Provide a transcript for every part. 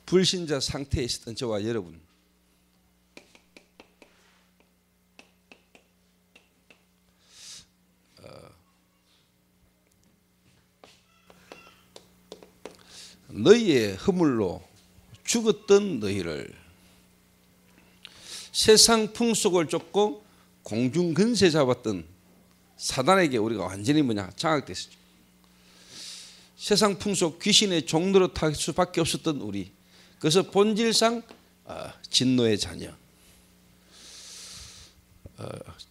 불신자 상태에 있었던 저와 여러분, 너희의 허물로 죽었던 너희를 세상 풍속을 쫓고 공중 근세 잡았던 사단에게 우리가 완전히 장악됐었죠. 세상 풍속 귀신의 종로로 탈 수밖에 없었던 우리, 그래서 본질상 진노의 자녀,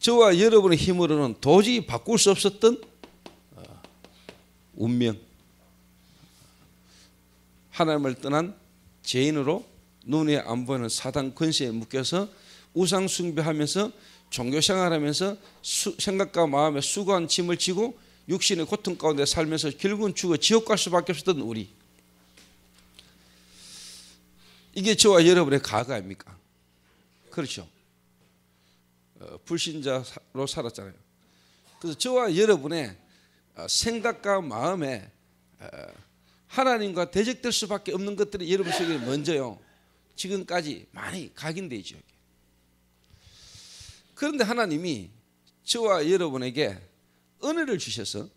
저와 여러분의 힘으로는 도저히 바꿀 수 없었던 운명, 하나님을 떠난 죄인으로 눈에 안 보이는 사단 권세에 묶여서 우상 숭배하면서 종교생활하면서 생각과 마음에 수고한 짐을 지고 육신의 고통 가운데 살면서 결국은 죽어 지옥 갈 수밖에 없었던 우리, 이게 저와 여러분의 과거 아닙니까? 그렇죠. 불신자로 살았잖아요. 그래서 저와 여러분의 생각과 마음에 하나님과 대적될 수밖에 없는 것들이 여러분 속에 먼저요, 지금까지 많이 각인되어 있죠. 그런데 하나님이 저와 여러분에게 은혜를 주셔서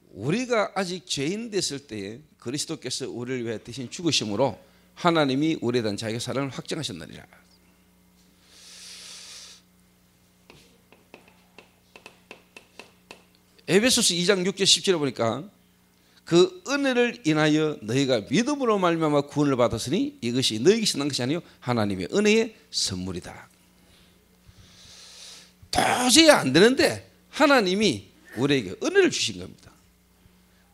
우리가 아직 죄인 됐을 때에 그리스도께서 우리를 위해 대신 죽으심으로 하나님이 우리에 대한 자기의 사랑을 확증하셨느니라. 에베소서 2장 6절 10절에 보니까 그 은혜를 인하여 너희가 믿음으로 말미암아 구원을 받았으니 이것이 너희에게서 난 것이 아니요 하나님의 은혜의 선물이다. 도저히 안 되는데 하나님이 우리에게 은혜를 주신 겁니다.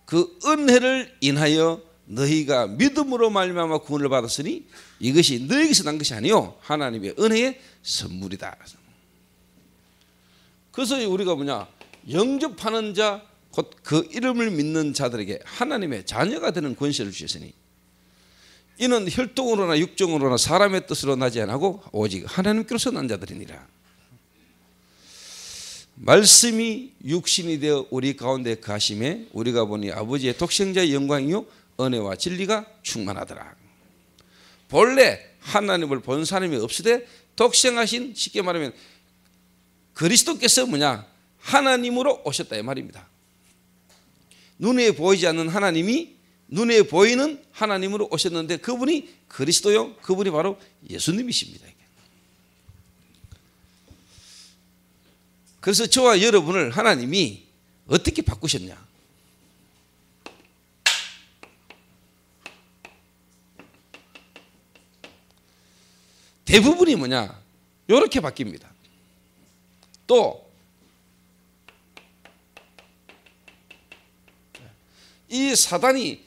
그 은혜를 인하여 너희가 믿음으로 말미암아 구원을 받았으니 이것이 너희에게서 난 것이 아니요 하나님의 은혜의 선물이다. 그래서 우리가 영접하는 자, 곧 그 이름을 믿는 자들에게 하나님의 자녀가 되는 권세를 주셨으니 이는 혈통으로나 육정으로나 사람의 뜻으로 나지 아니하고 오직 하나님께로서 난 자들이니라. 말씀이 육신이 되어 우리 가운데 가심에 우리가 보니 아버지의 독생자의 영광이요 은혜와 진리가 충만하더라. 본래 하나님을 본 사람이 없으되 독생하신, 쉽게 말하면 그리스도께서 하나님으로 오셨다 이 말입니다. 눈에 보이지 않는 하나님이 눈에 보이는 하나님으로 오셨는데 그분이 그리스도요, 그분이 바로 예수님이십니다. 그래서 저와 여러분을 하나님이 어떻게 바꾸셨냐? 대부분이 이렇게 바뀝니다. 또 이 사단이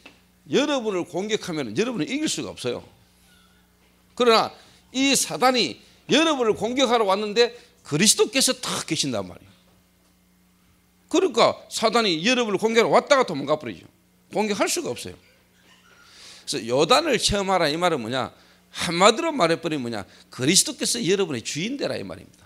여러분을 공격하면 여러분을 이길 수가 없어요. 그러나 이 사단이 여러분을 공격하러 왔는데 그리스도께서 딱 계신단 말이에요. 그러니까 사단이 여러분을 공격하러 왔다가 도망가 버리죠. 공격할 수가 없어요. 그래서 요단을 체험하라 이 말은 한마디로 말해버리면 그리스도께서 여러분의 주인 되라 이 말입니다.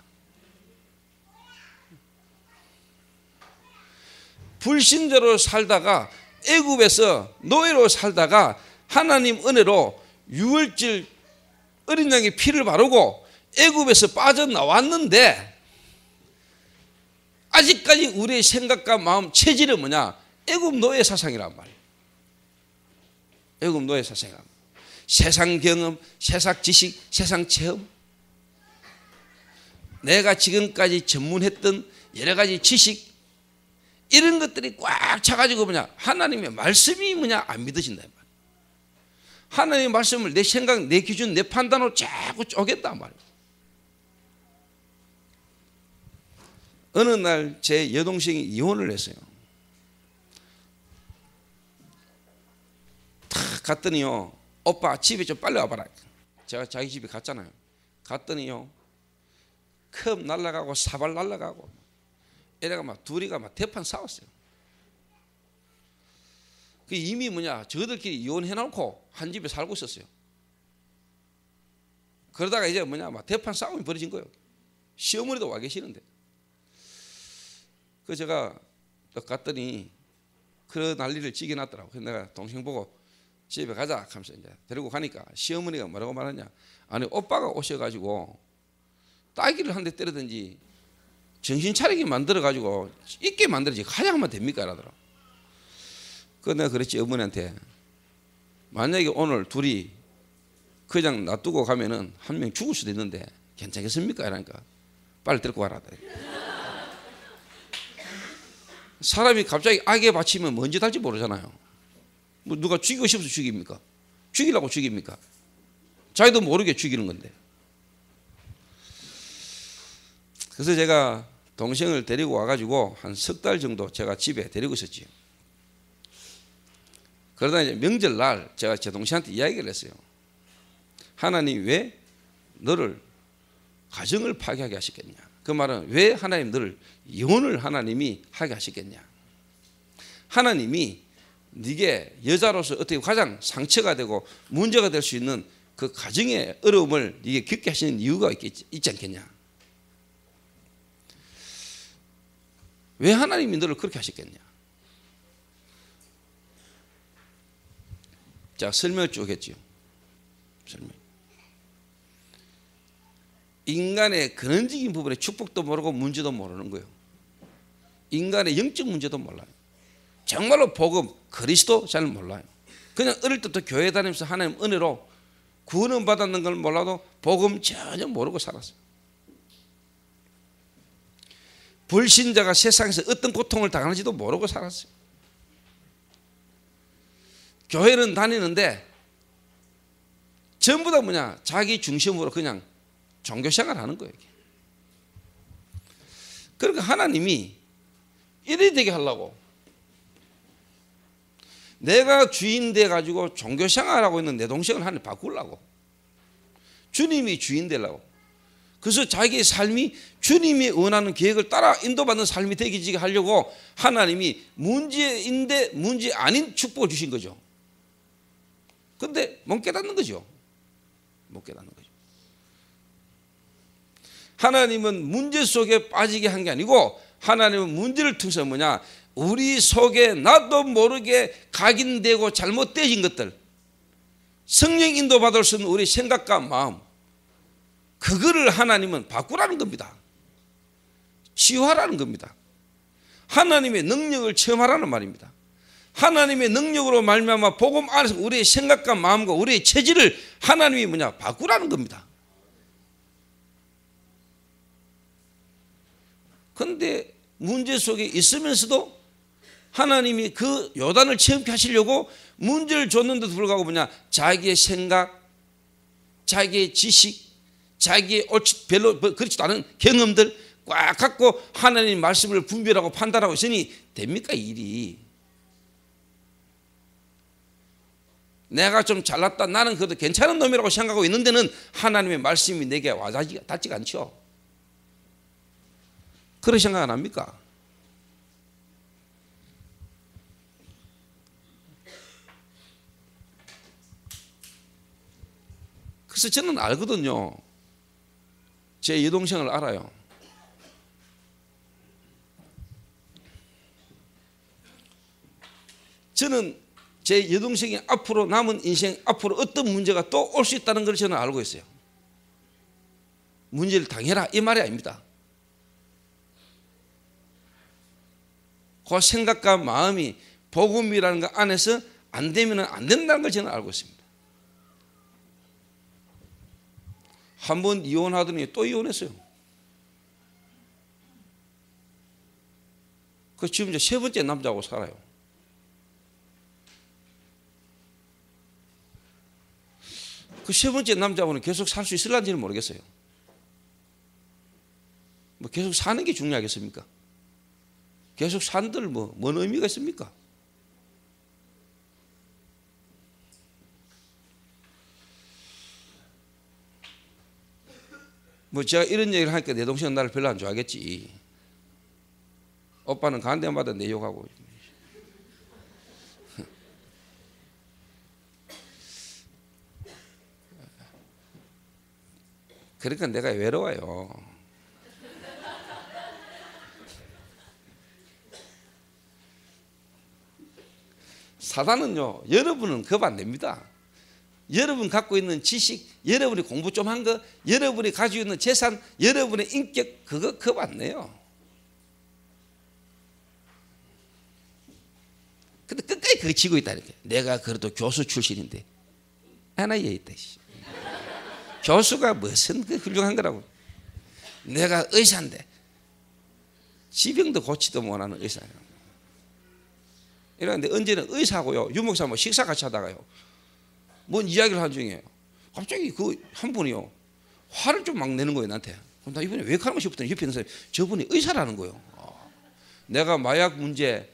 불신자로 살다가 애굽에서 노예로 살다가 하나님 은혜로 유월절 어린 양의 피를 바르고 애굽에서 빠져나왔는데 아직까지 우리의 생각과 마음 체질은 애굽 노예 사상이란 말이에요. 애굽 노예 사상이란 말이에요. 세상 경험, 세상 지식, 세상 체험, 내가 지금까지 전문했던 여러 가지 지식, 이런 것들이 꽉 차가지고 하나님의 말씀이 안 믿어진다 말이에요. 하나님의 말씀을 내 생각, 내 기준, 내 판단으로 자꾸 쪼갠단 말이에요. 어느 날 제 여동생이 이혼을 했어요. 탁 갔더니요, 오빠 집에 좀 빨리 와봐라. 제가 자기 집에 갔잖아요. 갔더니요, 컵 날라가고 사발 날라가고 애가 둘이 대판 싸웠어요. 그 이미 저들끼리 이혼해놓고 한 집에 살고 있었어요. 그러다가 이제 대판 싸움이 벌어진 거예요. 시어머니도 와 계시는데. 그 제가 갔더니 그런 난리를 지게 놨더라고. 그래서 내가 동생 보고 집에 가자 하면서 이제 데리고 가니까 시어머니가 뭐라고 말하냐, 아니 오빠가 오셔가지고 따기를 한 대 때리든지 정신 차리게 만들어가지고 있게 만들어지 가장하면 됩니까? 라더라고. 그래서 내가 그랬지, 어머니한테 만약에 오늘 둘이 그냥 놔두고 가면은 한 명 죽을 수도 있는데 괜찮겠습니까? 이러니까 빨리 데리고 가라. 사람이 갑자기 악에 바치면 뭔지 달지 모르잖아요. 뭐 누가 죽이고 싶어서 죽입니까? 죽이려고 죽입니까? 자기도 모르게 죽이는 건데. 그래서 제가 동생을 데리고 와가지고 한 석 달 정도 제가 집에 데리고 있었지요. 그러다 이제 명절날 제가 제 동생한테 이야기를 했어요. 하나님 왜 너를 가정을 파괴하게 하셨겠냐? 그 말은 왜 하나님 너를 이혼을 하나님이 하게 하셨겠냐? 하나님이 네게 여자로서 어떻게 가장 상처가 되고 문제가 될 수 있는 그 가정의 어려움을 네게 겪게 하시는 이유가 있지 않겠냐? 왜 하나님이 너를 그렇게 하셨겠냐? 자, 설명을 쭉 했죠. 설명. 인간의 근원적인 부분에 축복도 모르고 문제도 모르는 거예요. 인간의 영적 문제도 몰라요. 정말로 복음, 그리스도 잘 몰라요. 그냥 어릴 때부터 교회 다니면서 하나님 은혜로 구원을 받았는 걸 몰라도 복음 전혀 모르고 살았어요. 불신자가 세상에서 어떤 고통을 당하는지도 모르고 살았어요. 교회는 다니는데 전부 다 뭐냐, 자기 중심으로 그냥 종교생활 하는 거예요. 그러니까 하나님이 이래 되게 하려고, 내가 주인 돼 가지고 종교생활하고 있는 내 동생을 하나님 바꾸려고, 주님이 주인 되려고. 그래서 자기의 삶이 주님이 원하는 계획을 따라 인도받는 삶이 되게 하려고 하나님이 문제인데 문제 아닌 축복을 주신 거죠. 근데 못 깨닫는 거죠. 못 깨닫는 거죠. 하나님은 문제 속에 빠지게 한 게 아니고, 하나님은 문제를 통해서 뭐냐, 우리 속에 나도 모르게 각인되고 잘못되어진 것들, 성령 인도받을 수 있는 우리 생각과 마음, 그거를 하나님은 바꾸라는 겁니다. 치유하라는 겁니다. 하나님의 능력을 체험하라는 말입니다. 하나님의 능력으로 말미암아 복음 안에서 우리의 생각과 마음과 우리의 체질을 하나님이 뭐냐, 바꾸라는 겁니다. 그런데 문제 속에 있으면서도 하나님이 그 요단을 체험케 하시려고 문제를 줬는데도 불구하고 뭐냐, 자기의 생각, 자기의 지식, 자기의 옳지 별로 그렇지도 않은 경험들 꽉 갖고 하나님 말씀을 분별하고 판단하고 있으니 됩니까? 일이. 내가 좀 잘났다, 나는 그래도 괜찮은 놈이라고 생각하고 있는 데는 하나님의 말씀이 내게 닿지가 않죠. 그런 생각 안 합니까? 그래서 저는 알거든요. 제 여동생을 알아요. 저는 제 여동생이 앞으로 남은 인생, 앞으로 어떤 문제가 또 올 수 있다는 걸 저는 알고 있어요. 문제를 당해라 이 말이 아닙니다. 그 생각과 마음이 복음이라는 것 안에서 안 되면 안 된다는 걸 저는 알고 있습니다. 한 번 이혼하더니 또 이혼했어요. 그 지금 이제 세 번째 남자하고 살아요. 그 세 번째 남자하고는 계속 살 수 있을런지는 모르겠어요. 뭐 계속 사는 게 중요하겠습니까? 계속 산들 뭔 의미가 있습니까? 뭐 제가 이런 얘기를 하니까 내 동생은 나를 별로 안 좋아하겠지. 오빠는 가는 데마다 내 욕하고. 그러니까 내가 외로워요. 사단은요, 여러분은 겁 안 냅니다. 여러분 갖고 있는 지식, 여러분이 공부 좀 한 거, 여러분이 가지고 있는 재산, 여러분의 인격, 그거 겁 안 내요. 근데 끝까지 그거 지고 있다니까. 내가 그래도 교수 출신인데 하나 얘 있다. 교수가 무슨 그 훌륭한 거라고. 내가 의사인데 지병도 고치도 못하는 의사예요. 이러는데 언제는 의사하고요, 유목사 뭐 식사 같이 하다가요, 뭔 이야기를 하는 중에 갑자기 그 한 분이요, 화를 좀 막 내는 거예요, 나한테. 그럼 나 이분이 왜 그런가 싶었더니 옆에 있는 사람이 저분이 의사라는 거예요. 내가 마약 문제,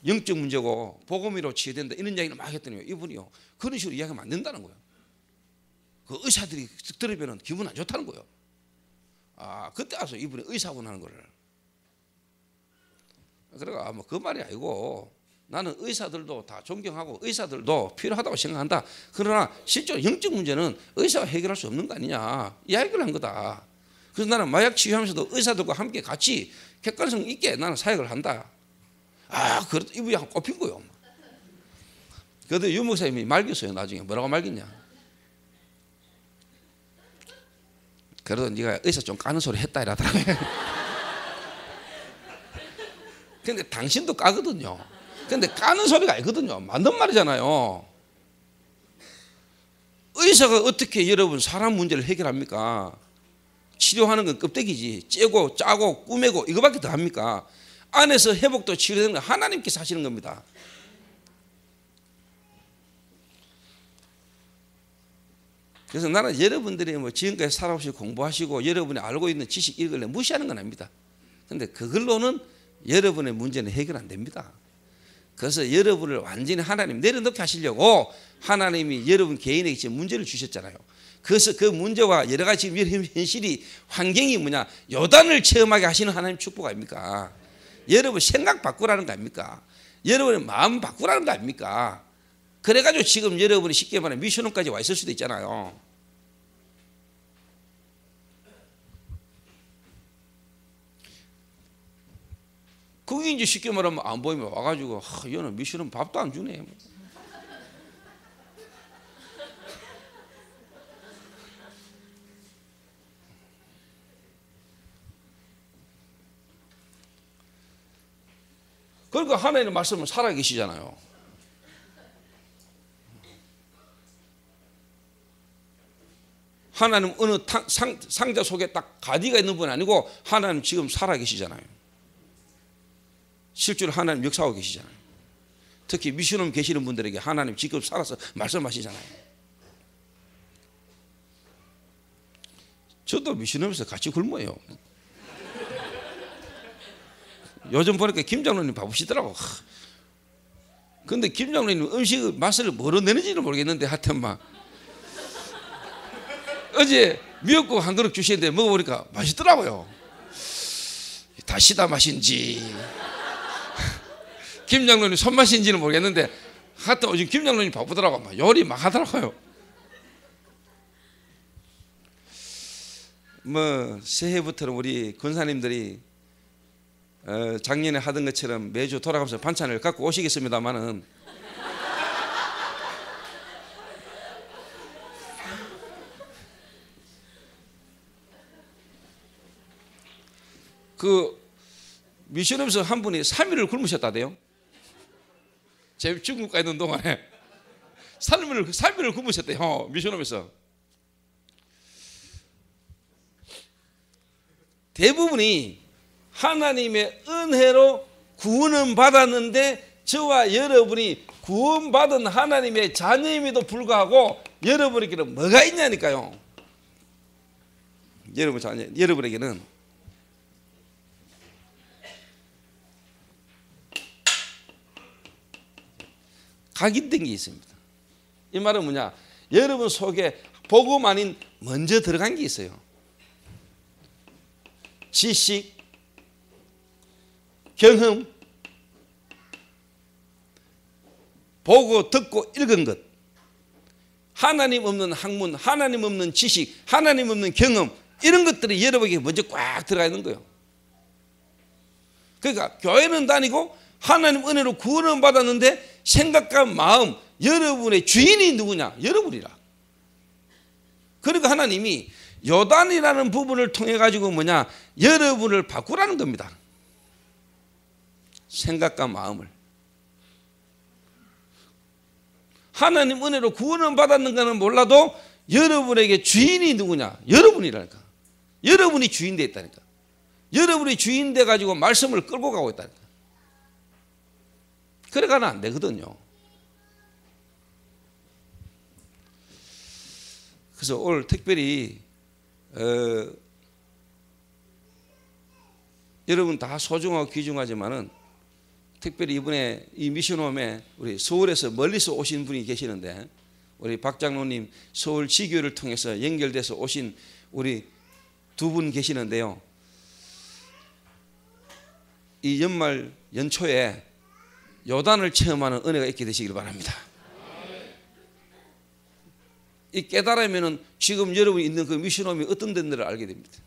영적 문제고 복음으로 치유된다 이런 이야기를 막 했더니 이분이요, 그런 식으로 이야기하면 안 된다는 거예요. 그 의사들이 들으면 기분 안 좋다는 거예요. 그때 와서 이분이 의사구나 하는 거를. 그래가 뭐 그 말이 아니고, 나는 의사들도 다 존경하고 의사들도 필요하다고 생각한다. 그러나 실제로 영적 문제는 의사가 해결할 수 없는 거 아니냐, 이야기를 한 거다. 그래서 나는 마약 치유하면서도 의사들과 함께 같이 객관성 있게 나는 사역을 한다. 그래도 이분이 한 꼽힌 거예요. 그래도 유 목사님이 말겼어요. 나중에 뭐라고 말겼냐, 그래도 네가 의사 좀 까는 소리 했다 이러더라고요. 근데 당신도 까거든요. 근데 까는 소리가 아니거든요. 맞는 말이잖아요. 의사가 어떻게 여러분 사람 문제를 해결합니까? 치료하는 건 껍데기지. 째고 짜고 꾸매고 이거밖에 더 합니까? 안에서 회복도 치료되는 건 하나님께서 하시는 겁니다. 그래서 나는 여러분들이 뭐 지금까지 살아오시고 공부하시고 여러분이 알고 있는 지식 이걸 무시하는 건 아닙니다. 근데 그걸로는 여러분의 문제는 해결 안 됩니다. 그래서 여러분을 완전히 하나님 내려놓게 하시려고 하나님이 여러분 개인에게 지금 문제를 주셨잖아요. 그래서 그 문제와 여러 가지 지금 현실이, 환경이 뭐냐, 요단을 체험하게 하시는 하나님 축복 아닙니까? 여러분 생각 바꾸라는 거 아닙니까? 여러분의 마음 바꾸라는 거 아닙니까? 그래가지고 지금 여러분이 쉽게 말하면 미션홈까지 와 있을 수도 있잖아요. 그게 이제 쉽게 말하면 안 보이면 와가지고 얘는 미션홈 밥도 안 주네. 그러니까 하나님의 말씀은 살아계시잖아요. 하나님 어느 상자 속에 딱 가디가 있는 분 아니고 하나님 지금 살아계시잖아요. 실제로 하나님 역사하고 계시잖아요. 특히 미션홈 계시는 분들에게 하나님 지금 살아서 말씀하시잖아요. 저도 미션홈에서 같이 굶어요. 요즘 보니까 김 장로님 바쁘시더라고. 근데 김 장로님 음식 맛을 뭐로 내는지는 모르겠는데 하여튼 막 어제 미역국 한 그릇 주시는데 먹어보니까 맛있더라고요. 다시다 맛인지 김 장로님 손맛인지는 모르겠는데 하여튼 요즘 김 장로님 바쁘더라고. 막 요리 막 하더라고요. 뭐 새해부터는 우리 권사님들이 작년에 하던 것처럼 매주 돌아가면서 반찬을 갖고 오시겠습니다만은 그 미션홈에서 한 분이 3일을 굶으셨다대요. 제 중국 가 있는 동안에 3일을 굶으셨대요. 미션홈에서. 대부분이 하나님의 은혜로 구원은 받았는데 저와 여러분이 구원받은 하나님의 자녀임에도 불구하고 여러분에게는 뭐가 있냐니까요. 여러분에게는 각인된 게 있습니다. 이 말은 뭐냐, 여러분 속에 복음 아닌 먼저 들어간 게 있어요. 지식, 경험, 보고 듣고 읽은 것, 하나님 없는 학문, 하나님 없는 지식, 하나님 없는 경험, 이런 것들이 여러분에게 먼저 꽉 들어가 있는 거예요. 그러니까 교회는 다니고 하나님 은혜로 구원을 받았는데 생각과 마음, 여러분의 주인이 누구냐? 여러분이라. 그러니까 하나님이 요단이라는 부분을 통해 가지고 뭐냐? 여러분을 바꾸라는 겁니다. 생각과 마음을. 하나님 은혜로 구원을 받았는가는 몰라도 여러분에게 주인이 누구냐? 여러분이라니까. 여러분이 주인 돼 있다니까. 여러분이 주인 돼 가지고 말씀을 끌고 가고 있다니까. 그래가는 안 되거든요. 그래서 오늘 특별히 여러분 다 소중하고 귀중하지만은 특별히 이번에 이 미션홈에 우리 서울에서 멀리서 오신 분이 계시는데 우리 박 장로님 서울 지교를 통해서 연결돼서 오신 우리 두 분 계시는데요. 이 연초에 요단을 체험하는 은혜가 있게 되시길 바랍니다. 이 깨달으면은 지금 여러분이 있는 그 미션홈이 어떤 데인지를 알게 됩니다.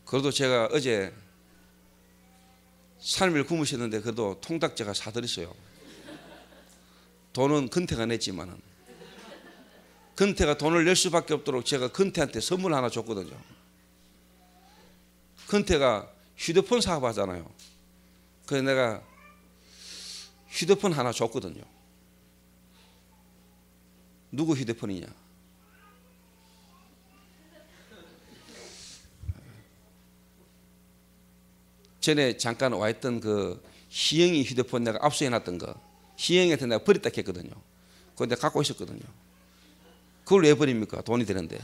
그래도 제가 어제 3일 굶으셨는데 그래도 통닭 제가 사드렸어요. 돈은 근태가 냈지만은 근태가 돈을 낼 수밖에 없도록 제가 근태한테 선물 하나 줬거든요. 근태가 휴대폰 사업하잖아요. 그래서 내가 휴대폰 하나 줬거든요. 누구 휴대폰이냐? 전에 잠깐 와 있던 그 희영이 휴대폰 내가 압수해 놨던 거, 희영이한테 내가 버렸다 했거든요. 그거 내가 갖고 있었거든요. 그걸 왜 버립니까? 돈이 되는데.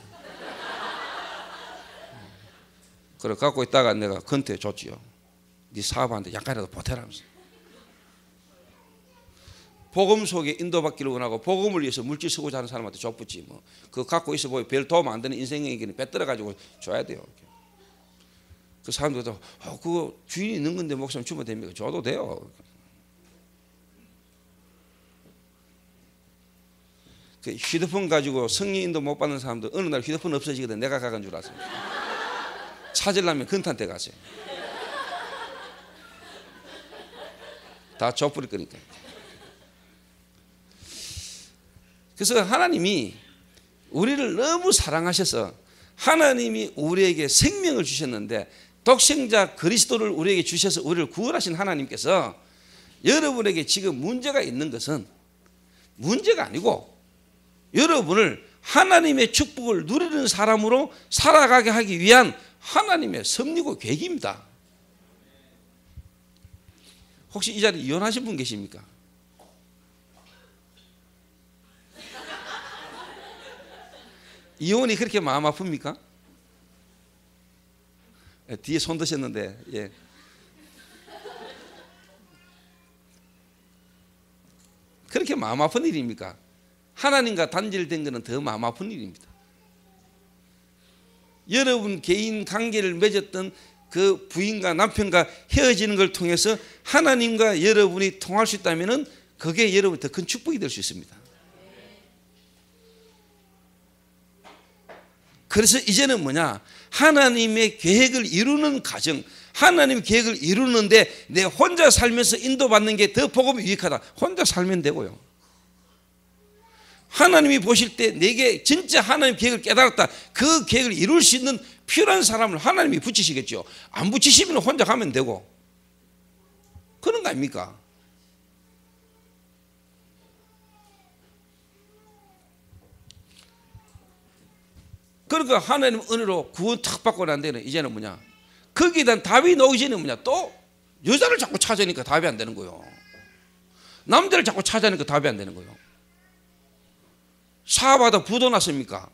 그래 갖고 있다가 내가 건태 줬지요. 네 사업하는데 약간이라도 보태라면서. 복음 속에 인도받기를 원하고 복음을 위해서 물질 쓰고자 하는 사람한테 줬붙지 뭐. 그거 갖고 있어 보이 별 도움 안 되는 인생에게는 빼들어 가지고 줘야 돼요. 그 사람들도 그거 주인이 있는 건데 목사님 주면 됩니까? 줘도 돼요. 그 휴대폰 가지고 성령 인도 못 받는 사람들 어느 날 휴대폰 없어지거든. 내가 가간 줄 알았어요. 찾으려면 근탄테 가세요. 다 줘버릴 거니까. 그래서 하나님이 우리를 너무 사랑하셔서 하나님이 우리에게 생명을 주셨는데 독생자 그리스도를 우리에게 주셔서 우리를 구원하신 하나님께서 여러분에게 지금 문제가 있는 것은 문제가 아니고 여러분을 하나님의 축복을 누리는 사람으로 살아가게 하기 위한 하나님의 섭리고 계획입니다. 혹시 이 자리에 이혼하신 분 계십니까? 이혼이 그렇게 마음 아픕니까? 뒤에 손 드셨는데 예. 그렇게 마음 아픈 일입니까? 하나님과 단절된 것은 더 마음 아픈 일입니다. 여러분 개인 관계를 맺었던 그 부인과 남편과 헤어지는 걸 통해서 하나님과 여러분이 통할 수 있다면 그게 여러분 더 큰 축복이 될 수 있습니다. 그래서 이제는 뭐냐? 하나님의 계획을 이루는 과정, 하나님의 계획을 이루는데 내 혼자 살면서 인도받는 게 더 복음이 유익하다. 혼자 살면 되고요. 하나님이 보실 때 내게 진짜 하나님의 계획을 깨달았다. 그 계획을 이룰 수 있는 필요한 사람을 하나님이 붙이시겠죠. 안 붙이시면 혼자 가면 되고. 그런 거 아닙니까? 그러니까 하나님 은혜로 구원 탁 받고 난 데는 이제는 뭐냐? 거기에 대한 답이 나오기 전에 뭐냐? 또 여자를 자꾸 찾으니까 답이 안 되는 거예요. 남자를 자꾸 찾으니까 답이 안 되는 거예요. 사업하다 부도 났습니까?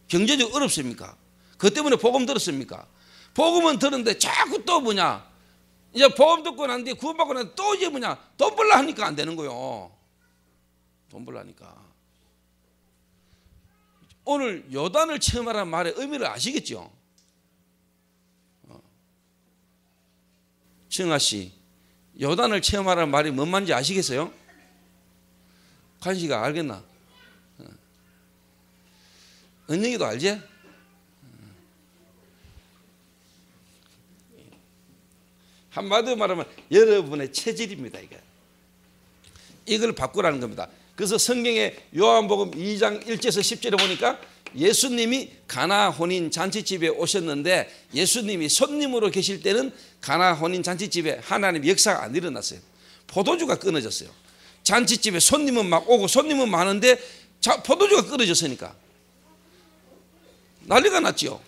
경제적으로 어렵습니까? 그것 때문에 복음 들었습니까? 복음은 들었는데 자꾸 또 뭐냐? 이제 복음 듣고 난 뒤에 구원받고 난 뒤에 또 이제 뭐냐? 돈 벌려 하니까 안 되는 거예요. 돈 벌려 하니까. 오늘 요단을 체험하라는 말의 의미를 아시겠죠? 정아 씨, 요단을 체험하라는 말이 뭔 말인지 아시겠어요? 관식아 알겠나? 은영이도 알지? 한마디로 말하면 여러분의 체질입니다. 이걸 바꾸라는 겁니다. 그래서 성경에 요한복음 2장 1절에서 10절에 보니까 예수님이 가나 혼인 잔치집에 오셨는데 예수님이 손님으로 계실 때는 가나 혼인 잔치집에 하나님의 역사가 안 일어났어요. 포도주가 끊어졌어요. 잔치집에 손님은 막 오고 손님은 많은데 포도주가 끊어졌으니까 난리가 났죠.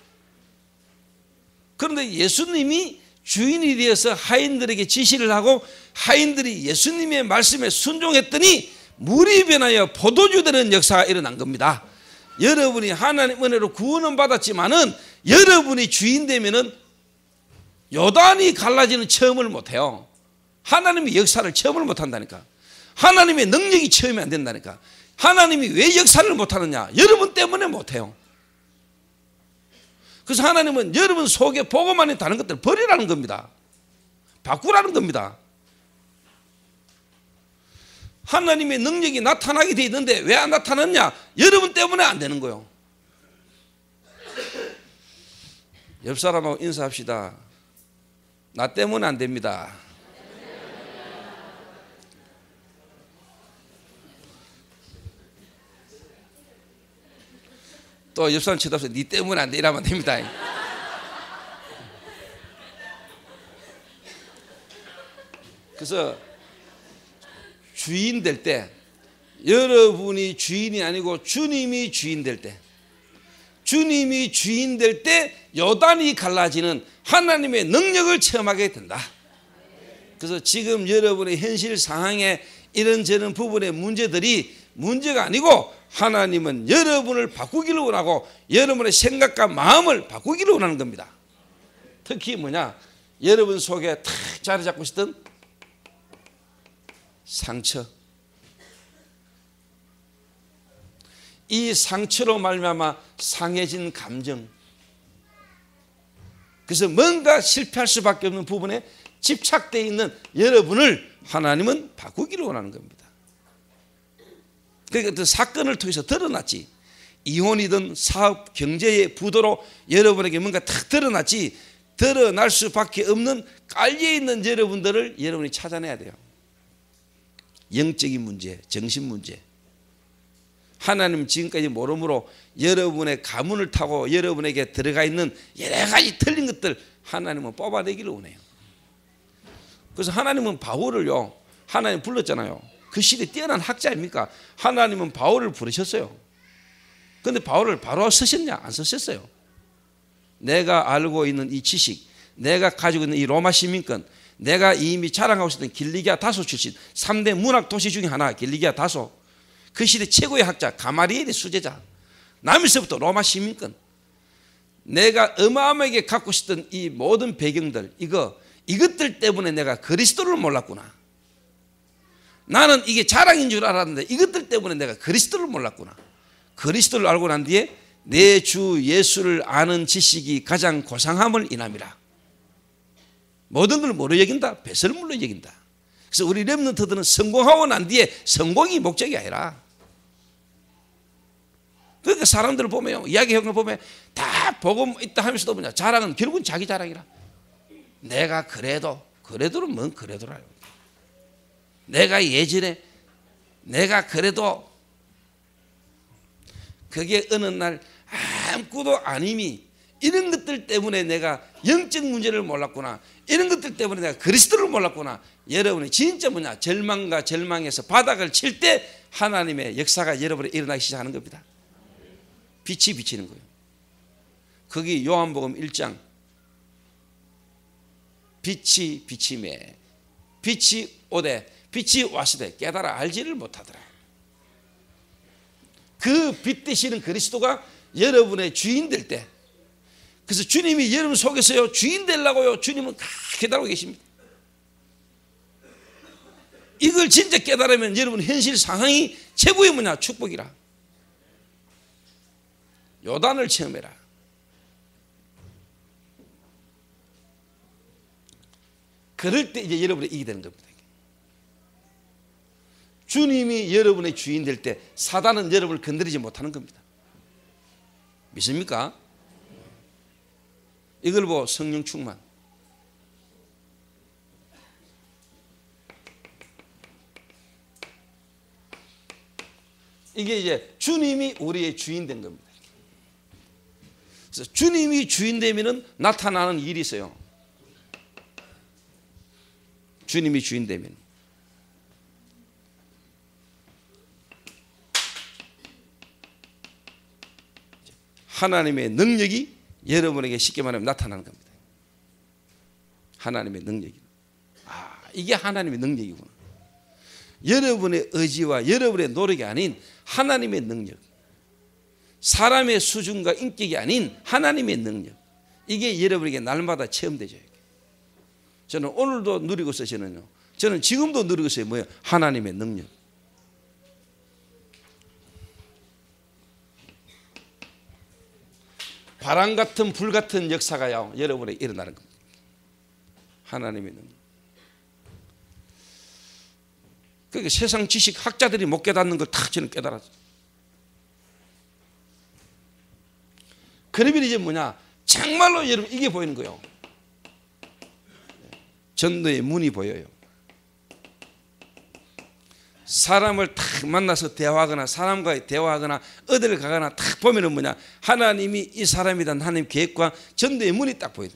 그런데 예수님이 주인이 되어서 하인들에게 지시를 하고 하인들이 예수님의 말씀에 순종했더니 물이 변하여 포도주 되는 역사가 일어난 겁니다. 여러분이 하나님 은혜로 구원은 받았지만은 여러분이 주인 되면은 요단이 갈라지는 체험을 못해요. 하나님의 역사를 체험을 못한다니까. 하나님의 능력이 체험이 안 된다니까. 하나님이 왜 역사를 못하느냐? 여러분 때문에 못해요. 그래서 하나님은 여러분 속에 복음만이 다른 것들을 버리라는 겁니다. 바꾸라는 겁니다. 하나님의 능력이 나타나게 돼 있는데 왜 안 나타났냐? 여러분 때문에 안 되는 거예요. 옆 사람하고 인사합시다. 나 때문에 안 됩니다. 또 옆 사람 쳐다보세요. 니 때문에 안 돼. 이러면 안 됩니다. 그래서 주인 될 때, 여러분이 주인이 아니고 주님이 주인 될 때, 주님이 주인 될 때 요단이 갈라지는 하나님의 능력을 체험하게 된다. 그래서 지금 여러분의 현실 상황에 이런저런 부분의 문제들이 문제가 아니고 하나님은 여러분을 바꾸기를 원하고 여러분의 생각과 마음을 바꾸기를 원하는 겁니다. 특히 뭐냐? 여러분 속에 탁 자리 잡고 있었던 상처, 이 상처로 말미암아 상해진 감정, 그래서 뭔가 실패할 수밖에 없는 부분에 집착되어 있는 여러분을 하나님은 바꾸기를 원하는 겁니다. 그러니까 그 사건을 통해서 드러났지. 이혼이든 사업, 경제의 부도로 여러분에게 뭔가 탁 드러났지. 드러날 수밖에 없는 깔려있는 여러분들을 여러분이 찾아내야 돼요. 영적인 문제, 정신 문제. 하나님 지금까지 모름으로 여러분의 가문을 타고 여러분에게 들어가 있는 여러 가지 틀린 것들 하나님은 뽑아내기를 원해요. 그래서 하나님은 바울을요, 하나님 불렀잖아요. 그 시대에 뛰어난 학자 아닙니까? 하나님은 바울을 부르셨어요. 그런데 바울을 바로 쓰셨냐? 안 쓰셨어요. 내가 알고 있는 이 지식, 내가 가지고 있는 이 로마 시민권, 내가 이미 자랑하고 있었던 길리기아 다소 출신 3대 문학 도시 중에 하나 길리기아 다소, 그 시대 최고의 학자 가마리엘의 수제자, 남에서부터 로마 시민권, 내가 어마어마하게 갖고 있었던 이 모든 배경들, 이것들 때문에 내가 그리스도를 몰랐구나. 나는 이게 자랑인 줄 알았는데 이것들 때문에 내가 그리스도를 몰랐구나. 그리스도를 알고 난 뒤에 내 주 예수를 아는 지식이 가장 고상함을 인함이라. 모든 걸 뭐로 여긴다? 배설물로 여긴다. 그래서 우리 렘넌트들은 성공하고 난 뒤에 성공이 목적이 아니라, 그러니까 사람들을 보면, 이야기하는 걸 보면 다 복음 있다 하면서도 뭐냐, 자랑은 결국은 자기 자랑이라. 내가 그래도는 뭔 그래도라요. 내가 예전에 내가 그래도, 그게 어느 날 아무것도 아님이 이런 것들 때문에 내가 영적 문제를 몰랐구나, 이런 것들 때문에 내가 그리스도를 몰랐구나. 여러분이 진짜 뭐냐, 절망과 절망에서 바닥을 칠 때 하나님의 역사가 여러분에 일어나기 시작하는 겁니다. 빛이 비치는 거예요. 거기 요한복음 1장, 빛이 비치매 빛이 오되 빛이 왔으되 깨달아 알지를 못하더라. 그 빛 되시는 그리스도가 여러분의 주인 될 때, 그래서 주님이 여러분 속에서요 주인 되려고요 주님은 다 기다리고 계십니다. 이걸 진짜 깨달으면 여러분 현실 상황이 최고의 뭐냐, 축복이라. 요단을 체험해라. 그럴 때 이제 여러분이 이기게 되는 겁니다. 주님이 여러분의 주인 될 때 사단은 여러분을 건드리지 못하는 겁니다. 믿습니까? 이걸 보고 성령 충만. 이게 이제 주님이 우리의 주인 된 겁니다. 그래서 주님이 주인 되면은 나타나는 일이 있어요. 주님이 주인 되면. 하나님의 능력이 여러분에게 쉽게 말하면 나타나는 겁니다. 하나님의 능력이. 이게 하나님의 능력이구나. 여러분의 의지와 여러분의 노력이 아닌 하나님의 능력, 사람의 수준과 인격이 아닌 하나님의 능력, 이게 여러분에게 날마다 체험되죠. 저는 오늘도 누리고 있어요. 저는 지금도 누리고 있어요. 뭐예요? 하나님의 능력. 바람 같은 불 같은 역사가요, 여러분에게 일어나는 겁니다. 하나님의 능력. 그러니까 세상 지식 학자들이 못 깨닫는 걸 다 저는 깨달았어요. 그러면 이제 뭐냐? 정말로 여러분 이게 보이는 거예요. 전도의 문이 보여요. 사람을 탁 만나서 대화하거나 사람과 대화하거나 어디를 가거나 탁 보면은 뭐냐? 하나님이 이 사람에 대한 하나님 계획과 전도의 문이 딱 보여요.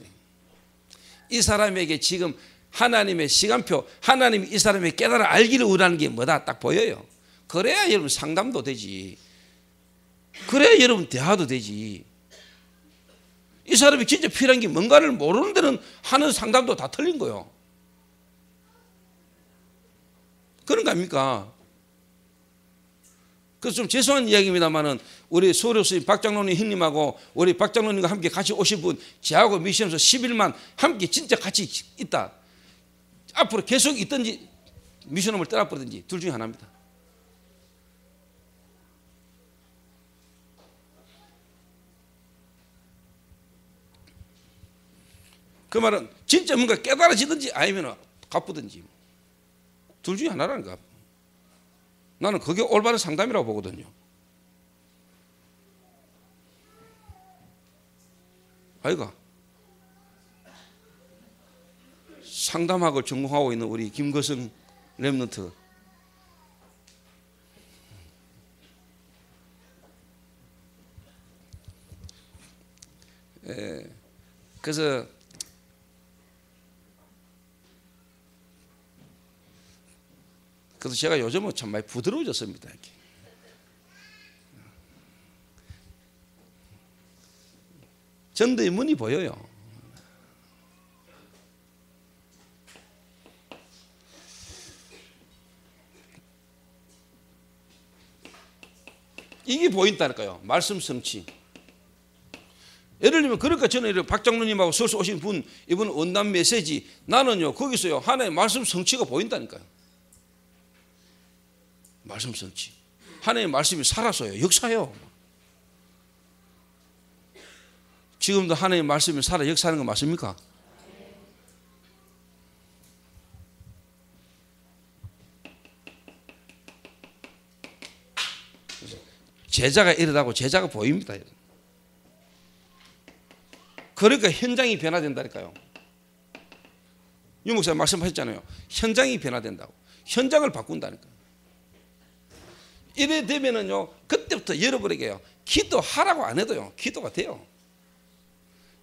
이 사람에게 지금 하나님의 시간표, 하나님이 이 사람의 깨달아 알기를 원하는 게 뭐다 딱 보여요. 그래야 여러분 상담도 되지. 그래야 여러분 대화도 되지. 이 사람이 진짜 필요한 게 뭔가를 모르는 데는 하는 상담도 다 틀린 거예요. 그런 거 아닙니까? 그래서 좀 죄송한 이야기입니다만은 우리 소료스님 박장로님 형님하고 우리 박장로님과 함께 같이 오신 분 저하고 미션에서 10일만 함께 진짜 같이 있다. 앞으로 계속 있든지 미션홈을 떠나버리든지 둘 중에 하나입니다. 그 말은 진짜 뭔가 깨달아지든지 아니면 갚든지 둘 중에 하나라는 거야. 나는 그게 올바른 상담이라고 보거든요. 아이가 상담학을 전공하고 있는 우리 김거성 랩런트, 그래서 제가 요즘은 참 많이 부드러워졌습니다. 이렇게. 전도의 문이 보여요. 이게 보인다니까요. 말씀 성취. 예를 들면 그러니까 저는 박 장로님하고 서울서 오신 분, 이분 원단 메시지, 나는요 거기서요 하나님의 말씀 성취가 보인다니까요. 말씀 성취. 하나님의 말씀이 살아서요 역사해요. 지금도 하나님의 말씀이 살아 역사하는 거 맞습니까? 제자가 이러다고 제자가 보입니다. 그러니까 현장이 변화된다니까요. 유 목사님 말씀하셨잖아요. 현장이 변화된다고. 현장을 바꾼다니까요. 이래 되면은요, 그때부터 여러분에게요, 기도하라고 안 해도요, 기도가 돼요.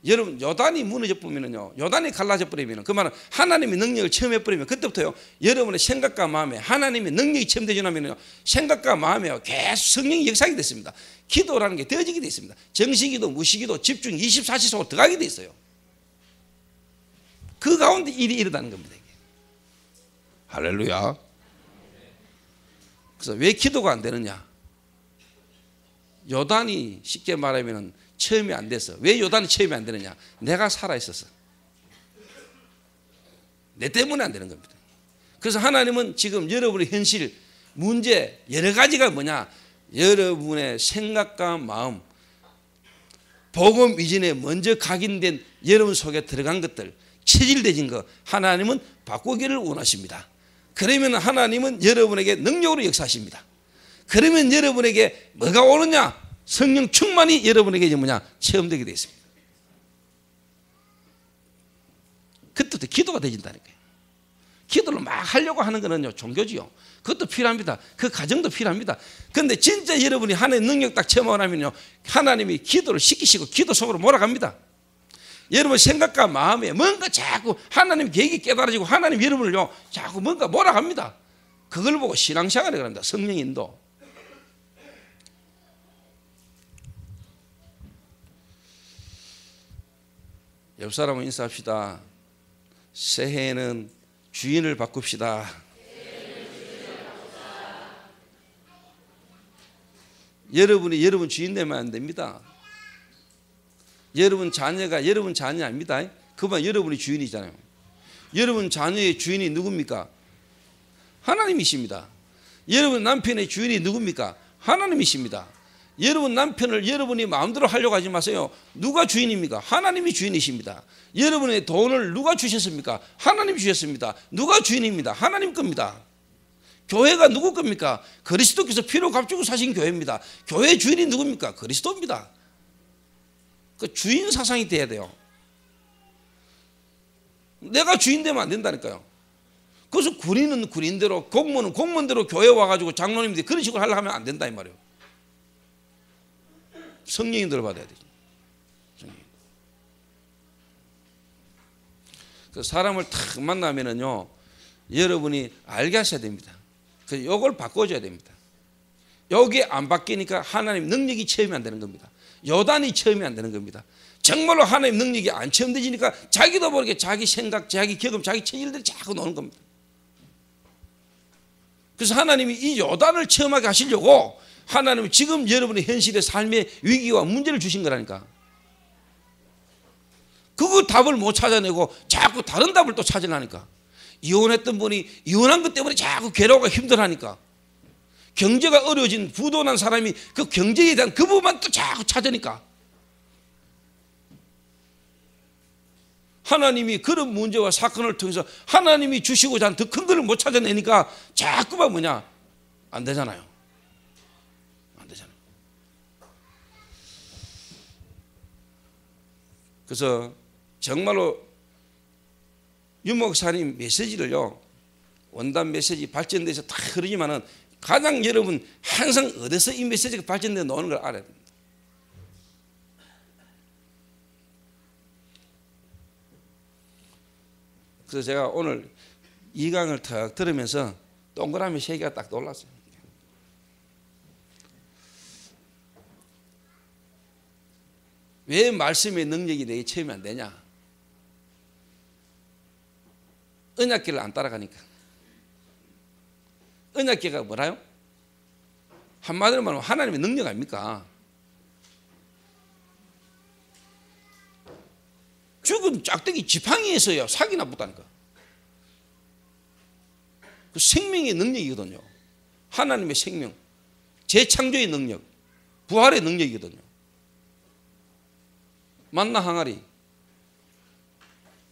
여러분, 요단이 무너져 버리면요, 요단이 갈라져 버리면, 그 말은 하나님의 능력을 체험해 버리면, 그때부터요, 여러분의 생각과 마음에 하나님의 능력이 체험되지 않으면요, 생각과 마음에요, 계속 성령의 역사하게 됐습니다. 기도라는 게 되어지게 돼 있습니다. 정식기도, 무식기도, 집중 24시 속으로 들어가게 돼 있어요. 그 가운데 일이 일어나는 겁니다. 이게. 할렐루야. 그래서 왜 기도가 안 되느냐? 요단이 쉽게 말하면 체험이 안 돼서. 왜 요단이 체험이 안 되느냐? 내가 살아있어서. 내 때문에 안 되는 겁니다. 그래서 하나님은 지금 여러분의 현실, 문제 여러 가지가 뭐냐? 여러분의 생각과 마음, 복음 이전에 먼저 각인된 여러분 속에 들어간 것들, 체질되진 거 하나님은 바꾸기를 원하십니다. 그러면 하나님은 여러분에게 능력으로 역사하십니다. 그러면 여러분에게 뭐가 오느냐? 성령 충만이 여러분에게 이제 뭐냐? 체험되게 되어 있습니다. 그때부터 기도가 되진다니까요. 기도를 막 하려고 하는 거는요 종교지요. 그것도 필요합니다. 그 과정도 필요합니다. 그런데 진짜 여러분이 하나님의 능력 딱 체험하고 나면요 하나님이 기도를 시키시고 기도 속으로 몰아갑니다. 여러분 생각과 마음에 뭔가 자꾸 하나님 계획이 깨달아지고 하나님 여러분을요 자꾸 뭔가 몰아갑니다. 그걸 보고 신앙생활을 합니다. 성령 인도. 옆 사람은 인사합시다. 새해에는 주인을 바꿉시다. 여러분이 여러분 주인 되면 안 됩니다. 여러분 자녀가 여러분 자녀 아닙니다. 그만 여러분이 주인이잖아요. 여러분 자녀의 주인이 누굽니까? 하나님이십니다. 여러분 남편의 주인이 누굽니까? 하나님이십니다. 여러분 남편을 여러분이 마음대로 하려고 하지 마세요. 누가 주인입니까? 하나님이 주인이십니다. 여러분의 돈을 누가 주셨습니까? 하나님 주셨습니다. 누가 주인입니다? 하나님 겁니다. 교회가 누구 겁니까? 그리스도께서 피로 값주고 사신 교회입니다. 교회 주인이 누굽니까? 그리스도입니다. 그 주인 사상이 돼야 돼요. 내가 주인 되면 안 된다니까요. 그래서 군인은 군인대로, 공무원은 공무원대로 교회 와가지고 장로님들이 그런 식으로 하려고 하면 안 된다 이 말이에요. 성령님들을 받아야 되죠. 그 사람을 탁 만나면은요, 여러분이 알게 하셔야 됩니다. 그 요걸 바꿔줘야 됩니다. 여기 안 바뀌니까 하나님 능력이 체험이 안 되는 겁니다. 요단이 체험이 안 되는 겁니다. 정말로 하나님 능력이 안 체험되지니까 자기도 모르게 자기 생각, 자기 경험, 자기 체질들이 자꾸 노는 겁니다. 그래서 하나님이 이 요단을 체험하게 하시려고 하나님은 지금 여러분의 현실의 삶의 위기와 문제를 주신 거라니까. 그거 답을 못 찾아내고 자꾸 다른 답을 또 찾으려니까. 이혼했던 분이 이혼한 것 때문에 자꾸 괴로워가 힘들어하니까. 경제가 어려워진 부도난 사람이 그 경제에 대한 그 부분만 또 자꾸 찾으니까. 하나님이 그런 문제와 사건을 통해서 하나님이 주시고자 한 더 큰 거를 못 찾아내니까 자꾸만 뭐냐? 안 되잖아요. 안 되잖아요. 그래서 정말로 유 목사님 메시지를요, 원단 메시지 발전돼서 다 흐르지만은 가장 여러분 항상 어디서 이 메시지가 발전돼 나오는 걸 알아야 됩니다. 그래서 제가 오늘 이 강을 탁 들으면서 동그라미 3개가 딱 떠올랐어요. 왜 말씀의 능력이 내게 체험이 안 되냐? 언약궤를 안 따라가니까. 언약궤가 뭐라요? 한마디로 말하면 하나님의 능력 아닙니까? 죽은 짝대기 지팡이에서야 사기나 붙다니까. 그 생명의 능력이거든요. 하나님의 생명, 재창조의 능력, 부활의 능력이거든요. 만나 항아리,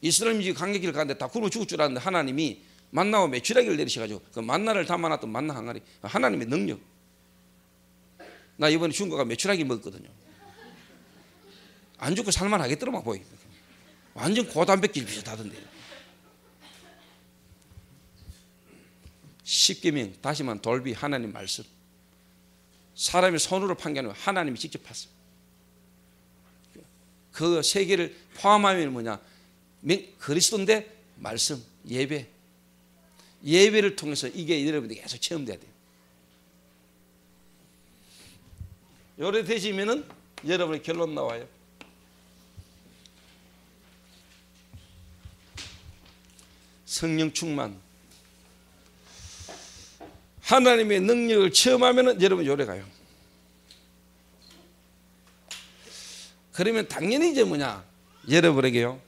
이스라엘이 광야길 가는데 다 굶어 죽을 줄 알았는데 하나님이 만나와 메추라기를 내리셔가지고 그 만나를 담아놨던 만나 항아리, 하나님의 능력. 나 이번에 죽은 거가 메추라기 먹었거든요. 안 죽고 살만하겠더만 보이. 완전 고단백질 비슷하던데. 십계명 다시만 돌비 하나님 말씀. 사람이 손으로 판 게 아니고 하나님이 직접 팠어요. 그 세 개를 포함하면 뭐냐? 그리스도인데 말씀, 예배. 예배를 통해서 이게 여러분들이 계속 체험돼야 돼요. 요래 되시면은 여러분의 결론 나와요. 성령 충만. 하나님의 능력을 체험하면은 여러분 요래 가요. 그러면 당연히 이제 뭐냐? 여러분에게요.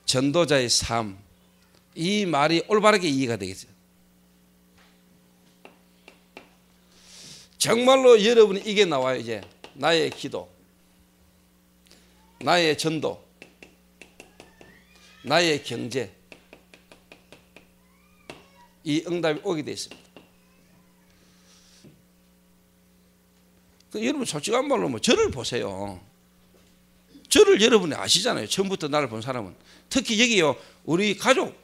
전도자의 삶. 이 말이 올바르게 이해가 되겠어요. 정말로 여러분이 이게 나와요. 이제 나의 기도, 나의 전도, 나의 경제, 이 응답이 오게 되어 있습니다. 여러분 솔직한 말로 뭐 저를 보세요. 저를 여러분이 아시잖아요. 처음부터 나를 본 사람은. 특히 여기요, 우리 가족,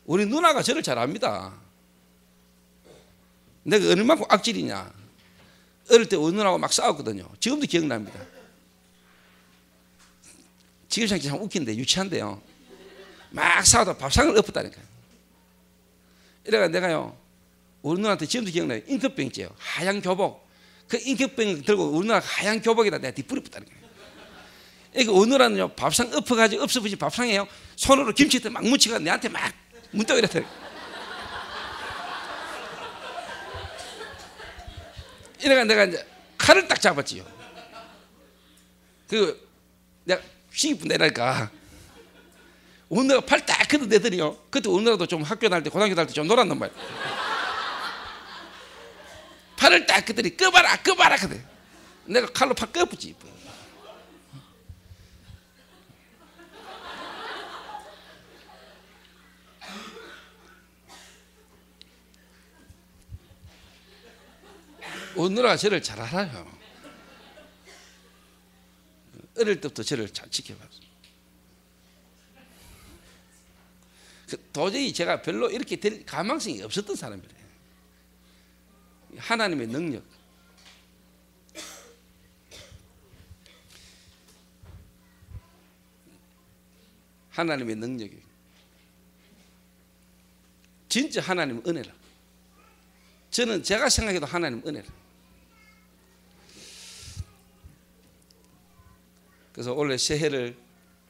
우리 누나가 저를 잘 압니다. 내가 얼마만큼 악질이냐. 어릴 때 우리 누나하고 막 싸웠거든요. 지금도 기억납니다. 지금 생각하면 참 웃긴데 유치한데요. 막 싸우다 밥상을 엎었다니까요. 이래가 내가요, 우리 누나한테 지금도 기억나요. 인격병째요. 하얀 교복. 그 인격병 들고 우리 누나가 하얀 교복에다 내가 뒷불이 붙다니까요. 이게 우리 누나는요, 밥상 엎어가지고 엎어붙인 밥상에요, 손으로 김치를 막 묻히가 내한테 막 문따고 이랬다니까요. 이래가 내가 이제 칼을 딱 잡았지요. 그 내가 휘입 내라니까. 오늘가 팔 딱 걷어내더니요. 그때 오늘도 좀 학교 다닐 때, 고등학교 다닐 때 좀 놀았단 말이야. 팔을 딱 걷더니 꺼봐라 꺼봐라 그래. 내가 칼로 팔 꺼붙지. 오늘가 저를 잘 알아요. 어릴 때부터 저를 잘 지켜봤어요. 도저히 제가 별로 이렇게 될 가망성이 없었던 사람이래요. 하나님의 능력. 하나님의 능력이 진짜 하나님의 은혜라. 저는 제가 생각해도 하나님 은혜라. 그래서 올해 새해를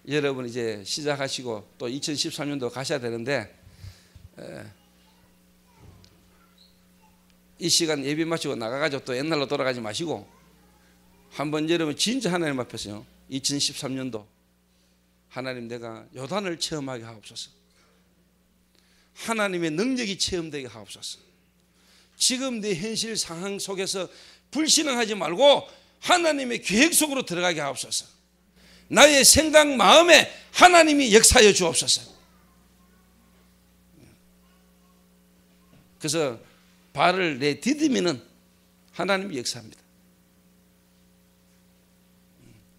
여러분 이제 시작하시고 또 2013년도 가셔야 되는데, 이 시간 예배 마치고 나가가지고 또 옛날로 돌아가지 마시고 한번 여러분 진짜 하나님 앞에서요, 2013년도 하나님 내가 요단을 체험하게 하옵소서. 하나님의 능력이 체험되게 하옵소서. 지금 내 현실 상황 속에서 불신앙하지 말고 하나님의 계획 속으로 들어가게 하옵소서. 나의 생각 마음에 하나님이 역사하여 주옵소서. 그래서 발을 내디디면은 하나님이 역사합니다.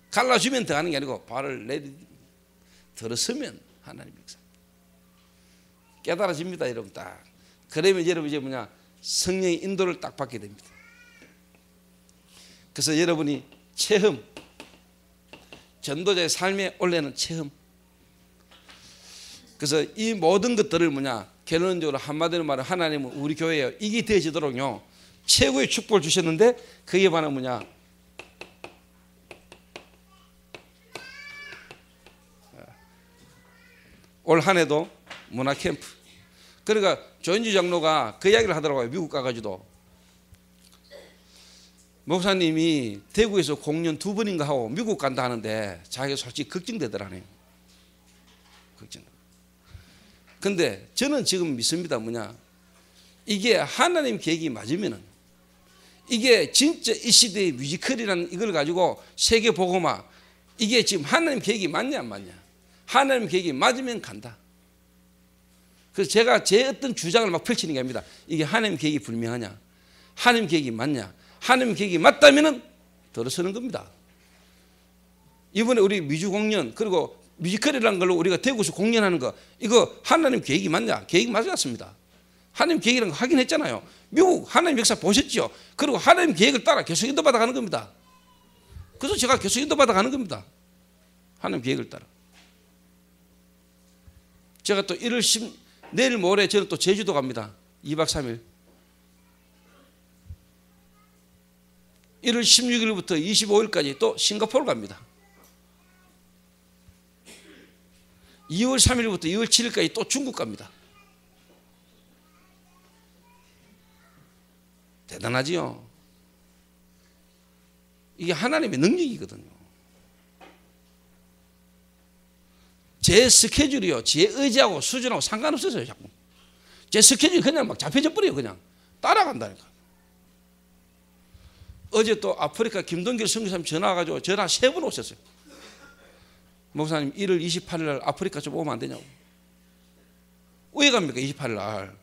갈라주면 더 하는 게 아니고 발을 내디디면, 들어서면 하나님이 역사합니다. 깨달아집니다, 여러분. 딱 그러면 여러분 이제 뭐냐, 성령의 인도를 딱 받게 됩니다. 그래서 여러분이 체험, 전도자의 삶에 올해는 체험. 그래서 이 모든 것들을 뭐냐, 결론적으로 한마디로 말하면 하나님은 우리 교회에 이게 되어지도록요 최고의 축복을 주셨는데, 그게 바로 뭐냐, 올 한 해도 문화 캠프. 그러니까 조인주 장로가 그 이야기를 하더라고요. 미국 가가지고 목사님이 대구에서 공연 2번인가 하고 미국 간다 하는데 자기가 솔직히 걱정되더라네요. 걱정. 근데 저는 지금 믿습니다. 뭐냐, 이게 하나님 계획이 맞으면은, 이게 진짜 이 시대의 뮤지컬이라는 이걸 가지고 세계 복음화, 이게 지금 하나님 계획이 맞냐 안 맞냐. 하나님 계획이 맞으면 간다. 그래서 제가 제 어떤 주장을 막 펼치는 게 아닙니다. 이게 하나님 계획이 불명하냐, 하나님 계획이 맞냐. 하나님 계획이 맞다면은 들어서는 겁니다. 이번에 우리 뮤직 공연, 그리고 뮤지컬이라는 걸로 우리가 대구에서 공연하는 거, 이거 하나님 계획이 맞냐? 계획이 맞지 않습니다. 하나님 계획이라는 거 확인했잖아요. 미국 하나님 역사 보셨죠? 그리고 하나님 계획을 따라 계속 인도받아 가는 겁니다. 그래서 제가 계속 인도받아 가는 겁니다. 하나님 계획을 따라. 제가 또 1월 10, 내일 모레 저는 또 제주도 갑니다. 2박 3일. 1월 16일부터 25일까지 또 싱가포르 갑니다. 2월 3일부터 2월 7일까지 또 중국 갑니다. 대단하지요. 이게 하나님의 능력이거든요. 제 스케줄이요, 제 의지하고 수준하고 상관없어요. 자꾸 제 스케줄이 그냥 막 잡혀져 버려요. 그냥 따라간다니까. 어제 또 아프리카 김동길 선교사님 전화 와가지고 전화 3번 오셨어요. 목사님 1월 28일 날 아프리카 좀 오면 안 되냐고. 왜 갑니까? 28일 날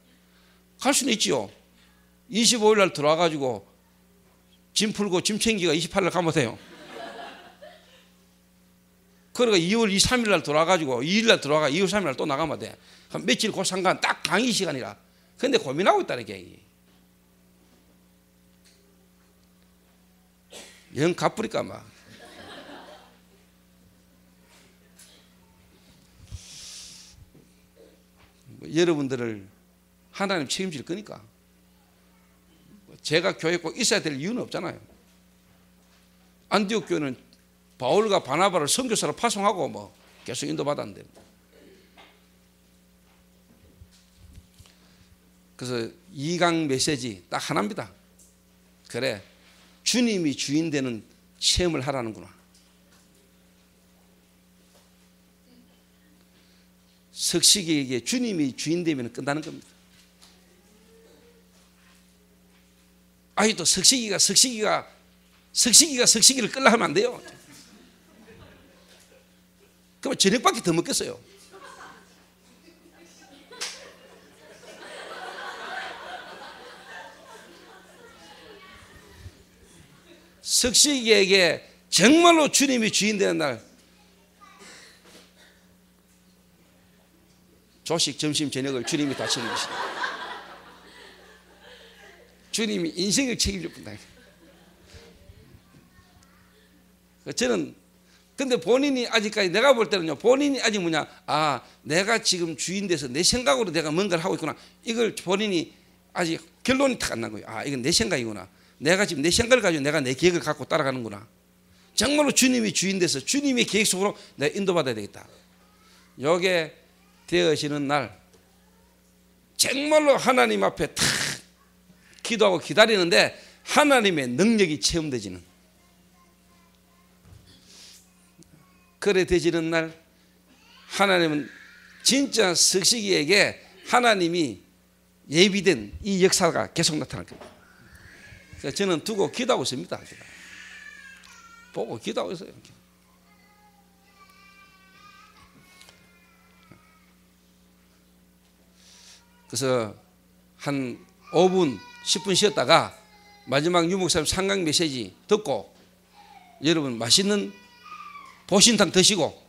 갈 수는 있지요. 25일 날 들어와가지고 짐 풀고 짐 챙기가 28일 날 가면 돼요. 그러니까 2월 2, 3일 날 돌아가지고 2일 날 들어가 2월 3일 날 또 나가면 돼. 한 며칠 그 상관 딱 강의 시간이라. 근데 고민하고 있다는 게. 영 갚으니까 막. 여러분들을 하나님 책임질 거니까. 제가 교회 꼭 있어야 될 이유는 없잖아요. 안디옥 교회는 바울과 바나바를 선교사로 파송하고 뭐 계속 인도받았는데. 그래서 2강 메시지 딱 하나입니다. 그래, 주님이 주인 되는 체험을 하라는구나. 석식이에게 주님이 주인 되면 끝나는 겁니다. 아니 또 석식이가 석식이를 끌라 하면 안 돼요. 그러면 저녁밖에 더 먹겠어요. 석식이에게 정말로 주님이 주인 되는 날, 조식, 점심, 저녁을 주님이 다 책임지시다. 주님이 인생을 책임질 뿐다. 저는 근데 본인이 아직까지 내가 볼 때는요, 본인이 아직 뭐냐, 아 내가 지금 주인 돼서 내 생각으로 내가 뭔가를 하고 있구나, 이걸 본인이 아직 결론이 딱 안 난 거예요. 아 이건 내 생각이구나, 내가 지금 내 생각을 가지고 내가 내 계획을 갖고 따라가는구나. 정말로 주님이 주인 돼서 주님의 계획 속으로 내가 인도받아야 되겠다. 요게 되어지는 날 정말로 하나님 앞에 탁 기도하고 기다리는데 하나님의 능력이 체험되지는, 그래 되지는 날 하나님은 진짜 석식이에게 하나님이 예비된 이 역사가 계속 나타날 겁니다. 그래서 저는 두고 기도하고 있습니다. 제가 보고 기도하고 있어요. 그래서 한 5분 10분 쉬었다가 마지막 유목사님 상강 메시지 듣고 여러분 맛있는 보신탕 드시고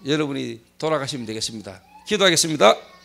여러분이 돌아가시면 되겠습니다. 기도하겠습니다.